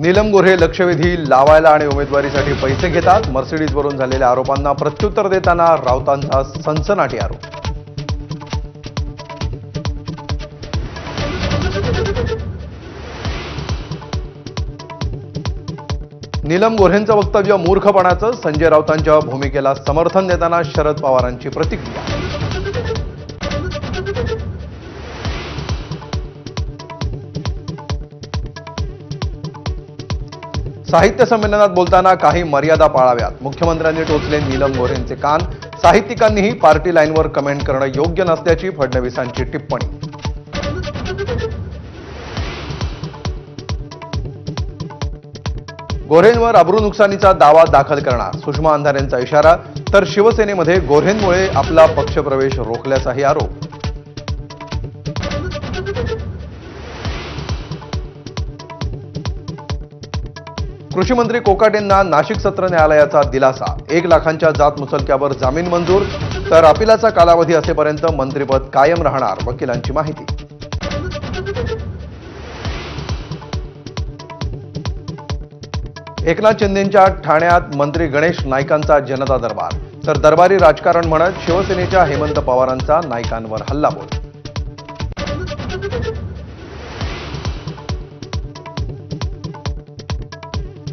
नीलम गोऱ्हे लक्षवेधी लावायला आणि उमेदवारीसाठी पैसे घेतात. मर्सिडीजवरून झालेल्या आरोपांना प्रत्युत्तर देताना राऊतांचा सनसनाटी आरोप. नीलम गोऱ्हेंचं वक्तव्य मूर्खपणाचं. संजय राऊतांच्या भूमिकेला समर्थन देताना शरद पवारांची प्रतिक्रिया. साहित्य संमेलनात बोलताना काही मर्यादा पाळाव्यात. मुख्यमंत्र्यांनी टोचले नीलम गोऱ्हेंचे कान. साहित्यिकांनीही पार्टी लाईनवर कमेंट करणं योग्य नसल्याची फडणवीसांची टिप्पणी. गोऱ्हेंवर अब्रू नुकसानीचा दावा दाखल करणार. सुषमा अंधारेंचा इशारा. तर शिवसेनेमध्ये गोऱ्हेंमुळे आपला पक्षप्रवेश रोखल्याचाही आरोप. कृषी मंत्री कोकाटेंना नाशिक सत्र न्यायालयाचा दिलासा. 1 लाखांच्या जात मुचलक्यावर जामीन मंजूर. तर अपिलाचा कालावधी असेपर्यंत मंत्रिपद कायम राहणार, वकिलांची माहिती. एकनाथ शिंदेंच्या ठाण्यात मंत्री गणेश नाईकांचा जनता दरबार. तर दरबारी राजकारण म्हणत शिवसेनेच्या हेमंत पवारांचा नाईकांवर हल्लाबोल.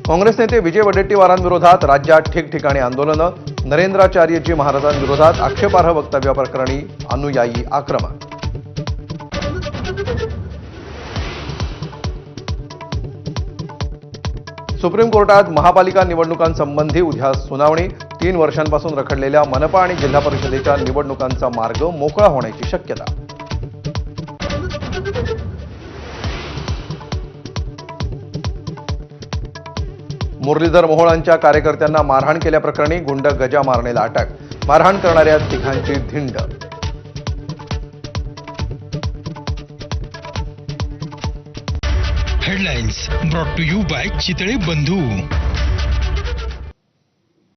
काँग्रेस नेते विजय वडेट्टीवारांविरोधात राज्यात ठिकठिकाणी आंदोलनं. नरेंद्राचार्यजी महाराजांविरोधात आक्षेपार्ह वक्तव्याप्रकरणी अनुयायी आक्रमक. सुप्रीम कोर्टात महापालिका निवडणुकांसंबंधी उद्या सुनावणी. 3 वर्षांपासून रखडलेल्या मनपा आणि जिल्हा परिषदेच्या निवडणुकांचा मार्ग मोकळा होण्याची शक्यता. मुरलीधर मोहोळांच्या कार्यकर्त्यांना मारहाण केल्याप्रकरणी गुंड गजा मारणेला अटक. मारहाण करणाऱ्या तिघांची धिंड. Headlines brought to you by Chitale बंधू.